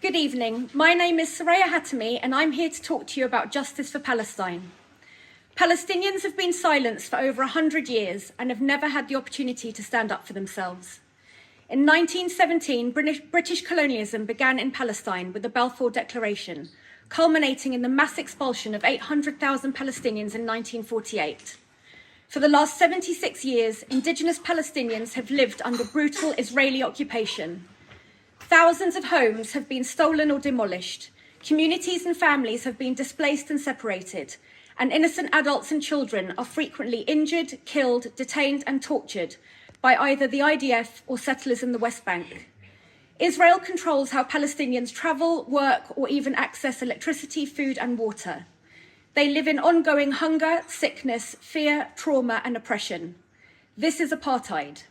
Good evening. My name is Soraya Hatami, and I'm here to talk to you about justice for Palestine. Palestinians have been silenced for over 100 years and have never had the opportunity to stand up for themselves. In 1917, British colonialism began in Palestine with the Balfour Declaration, culminating in the mass expulsion of 800,000 Palestinians in 1948. For the last 76 years, indigenous Palestinians have lived under brutal Israeli occupation. Thousands of homes have been stolen or demolished. Communities and families have been displaced and separated, and innocent adults and children are frequently injured, killed, detained and tortured by either the IDF or settlers in the West Bank. Israel controls how Palestinians travel, work, or even access electricity, food and water. They live in ongoing hunger, sickness, fear, trauma and oppression. This is apartheid.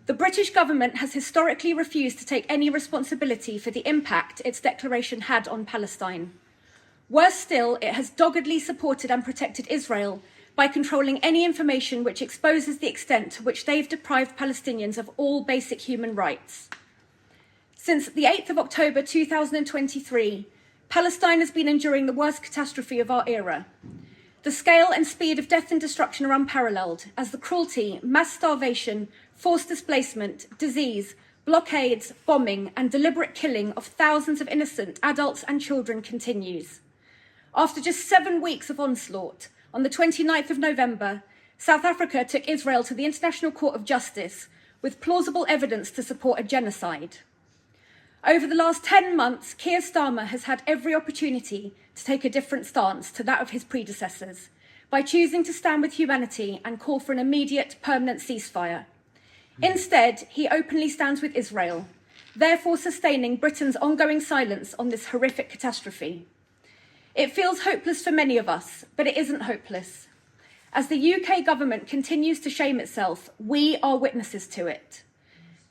The British government has historically refused to take any responsibility for the impact its declaration had on Palestine. Worse still, it has doggedly supported and protected Israel by controlling any information which exposes the extent to which they've deprived Palestinians of all basic human rights. Since the 8th of October 2023, Palestine has been enduring the worst catastrophe of our era. The scale and speed of death and destruction are unparalleled as the cruelty, mass starvation, forced displacement, disease, blockades, bombing and deliberate killing of thousands of innocent adults and children continues. After just 7 weeks of onslaught, on the 29th of November, South Africa took Israel to the International Court of Justice with plausible evidence to support a genocide. Over the last 10 months, Keir Starmer has had every opportunity to take a different stance to that of his predecessors by choosing to stand with humanity and call for an immediate, permanent ceasefire. Instead, he openly stands with Israel, therefore sustaining Britain's ongoing silence on this horrific catastrophe. It feels hopeless for many of us, but it isn't hopeless. As the UK government continues to shame itself, we are witnesses to it.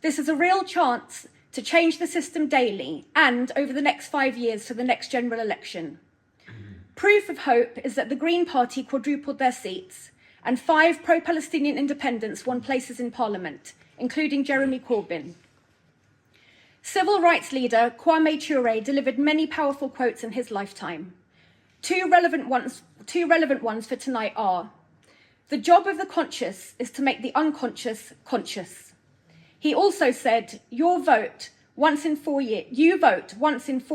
This is a real chance to change the system daily and over the next 5 years for the next general election. Proof of hope is that the Green Party quadrupled their seats and 5 pro-Palestinian independents won places in Parliament, including Jeremy Corbyn. Civil rights leader Kwame Ture delivered many powerful quotes in his lifetime. Two relevant ones for tonight are: the job of the conscious is to make the unconscious conscious. He also said, you vote once in 4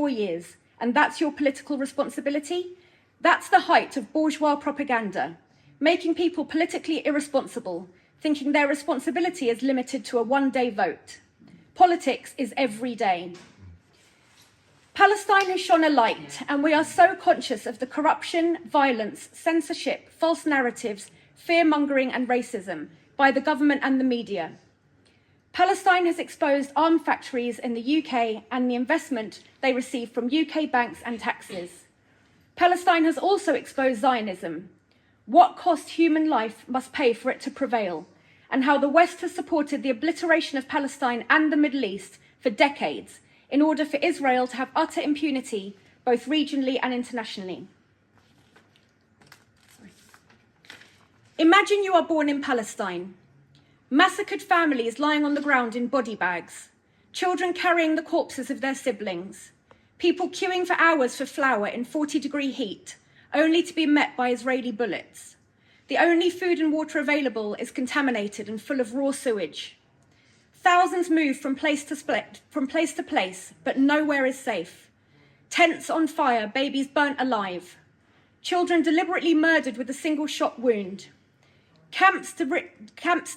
years, and that's your political responsibility? That's the height of bourgeois propaganda, making people politically irresponsible, thinking their responsibility is limited to a one-day vote. Politics is every day. Palestine has shone a light, and we are so conscious of the corruption, violence, censorship, false narratives, fear-mongering and racism by the government and the media. Palestine has exposed arms factories in the UK and the investment they receive from UK banks and taxes. Palestine has also exposed Zionism, what cost human life must pay for it to prevail, and how the West has supported the obliteration of Palestine and the Middle East for decades in order for Israel to have utter impunity both regionally and internationally. Imagine you are born in Palestine. Massacred families lying on the ground in body bags, children carrying the corpses of their siblings, people queuing for hours for flour in 40-degree heat, only to be met by Israeli bullets. The only food and water available is contaminated and full of raw sewage. Thousands move from place to place, but nowhere is safe. Tents on fire, babies burnt alive. Children deliberately murdered with a single shot wound. Camps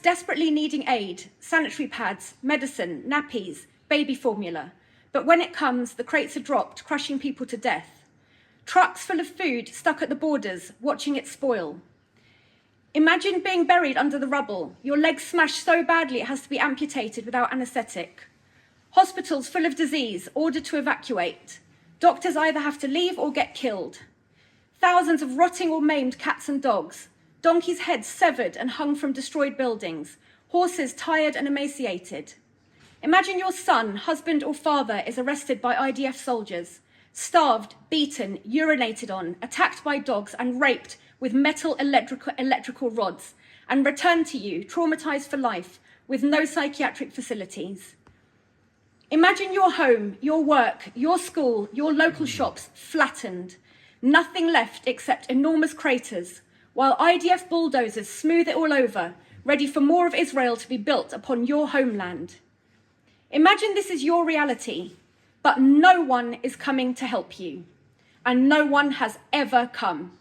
desperately needing aid, sanitary pads, medicine, nappies, baby formula. But when it comes, the crates are dropped, crushing people to death. Trucks full of food stuck at the borders, watching it spoil. Imagine being buried under the rubble, your legs smashed so badly it has to be amputated without anaesthetic. Hospitals full of disease, ordered to evacuate. Doctors either have to leave or get killed. Thousands of rotting or maimed cats and dogs. Donkeys' heads severed and hung from destroyed buildings. Horses tired and emaciated. Imagine your son, husband or father is arrested by IDF soldiers, starved, beaten, urinated on, attacked by dogs and raped with metal electrical rods, and returned to you, traumatized for life, with no psychiatric facilities. Imagine your home, your work, your school, your local shops flattened, nothing left except enormous craters, while IDF bulldozers smooth it all over, ready for more of Israel to be built upon your homeland. Imagine this is your reality, but no one is coming to help you, and no one has ever come.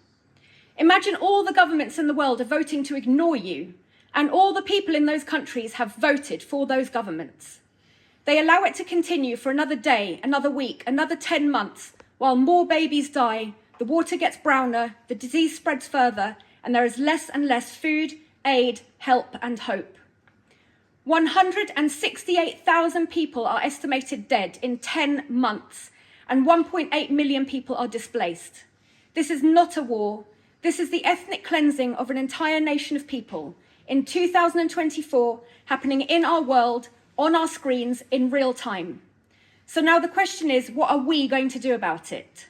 Imagine all the governments in the world are voting to ignore you, and all the people in those countries have voted for those governments. They allow it to continue for another day, another week, another 10 months, while more babies die, the water gets browner, the disease spreads further, and there is less and less food, aid, help, and hope. 168,000 people are estimated dead in 10 months, and 1.8 million people are displaced. This is not a war. This is the ethnic cleansing of an entire nation of people in 2024, happening in our world, on our screens, in real time. So now the question is, what are we going to do about it?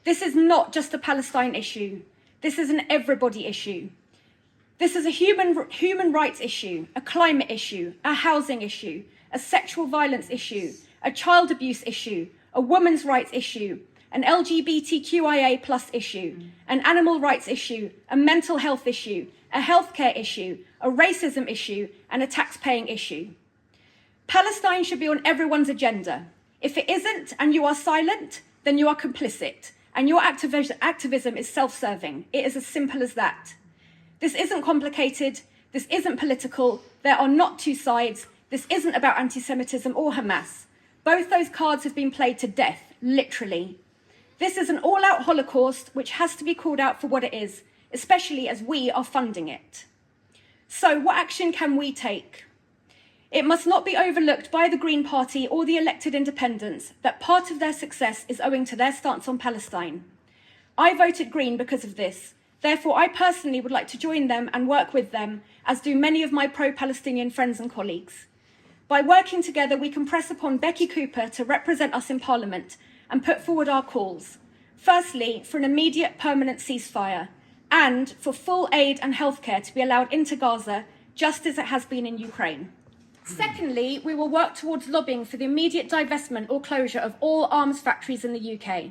This is not just a Palestine issue. This is an everybody issue. This is a human rights issue, a climate issue, a housing issue, a sexual violence issue, a child abuse issue, a women's rights issue, an LGBTQIA+ issue, an animal rights issue, a mental health issue, a healthcare issue, a racism issue, and a tax-paying issue. Palestine should be on everyone's agenda. If it isn't and you are silent, then you are complicit, and your activism is self-serving. It is as simple as that. This isn't complicated. This isn't political. There are not two sides. This isn't about anti-Semitism or Hamas. Both those cards have been played to death, literally. This is an all-out holocaust which has to be called out for what it is, especially as we are funding it. So what action can we take? It must not be overlooked by the Green Party or the elected independents that part of their success is owing to their stance on Palestine. I voted Green because of this. Therefore, I personally would like to join them and work with them, as do many of my pro-Palestinian friends and colleagues. By working together, we can press upon Becky Cooper to represent us in Parliament and put forward our calls. Firstly, for an immediate permanent ceasefire, and for full aid and healthcare to be allowed into Gaza, just as it has been in Ukraine. Secondly, we will work towards lobbying for the immediate divestment or closure of all arms factories in the UK.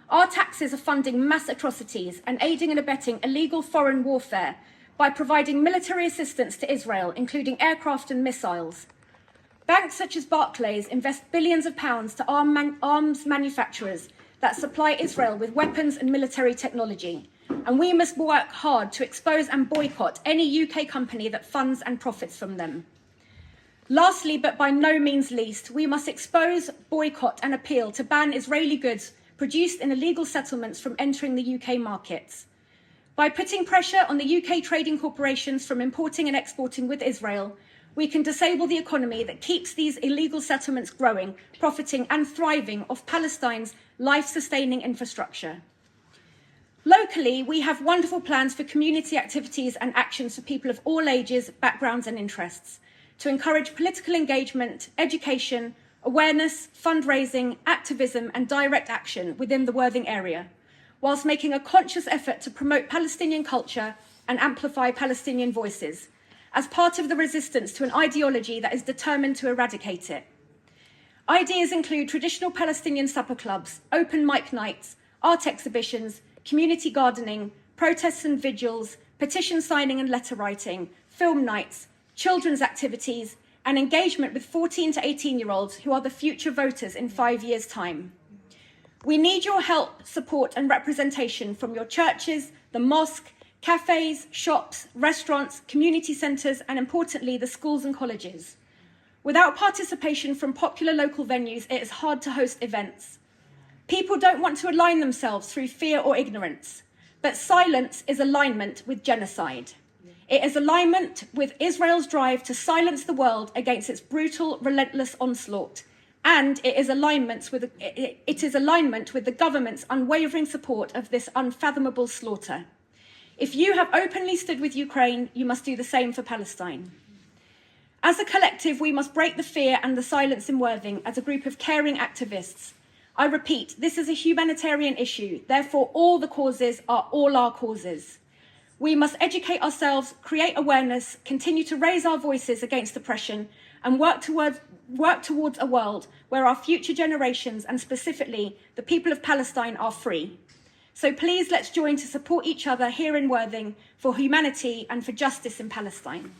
Our taxes are funding mass atrocities and aiding and abetting illegal foreign warfare by providing military assistance to Israel, including aircraft and missiles. Banks such as Barclays invest billions of pounds to arms manufacturers that supply Israel with weapons and military technology. And we must work hard to expose and boycott any UK company that funds and profits from them. Lastly, but by no means least, we must expose, boycott and appeal to ban Israeli goods produced in illegal settlements from entering the UK markets. By putting pressure on the UK trading corporations from importing and exporting with Israel, we can disable the economy that keeps these illegal settlements growing, profiting and thriving off Palestine's life-sustaining infrastructure. Locally, we have wonderful plans for community activities and actions for people of all ages, backgrounds and interests to encourage political engagement, education, awareness, fundraising, activism and direct action within the Worthing area, whilst making a conscious effort to promote Palestinian culture and amplify Palestinian voices as part of the resistance to an ideology that is determined to eradicate it. Ideas include traditional Palestinian supper clubs, open mic nights, art exhibitions, community gardening, protests and vigils, petition signing and letter writing, film nights, children's activities, and engagement with 14 to 18-year-olds who are the future voters in 5 years' time. We need your help, support and representation from your churches, the mosque, cafes, shops, restaurants, community centres, and importantly, the schools and colleges. Without participation from popular local venues, it is hard to host events. People don't want to align themselves through fear or ignorance, but silence is alignment with genocide. It is alignment with Israel's drive to silence the world against its brutal, relentless onslaught, and it is alignment with the government's unwavering support of this unfathomable slaughter. If you have openly stood with Ukraine, you must do the same for Palestine. As a collective, we must break the fear and the silence in Worthing as a group of caring activists. I repeat, this is a humanitarian issue, therefore all the causes are all our causes. We must educate ourselves, create awareness, continue to raise our voices against oppression, and work work towards a world where our future generations, and specifically the people of Palestine, are free. So please let's join to support each other here in Worthing for humanity and for justice in Palestine.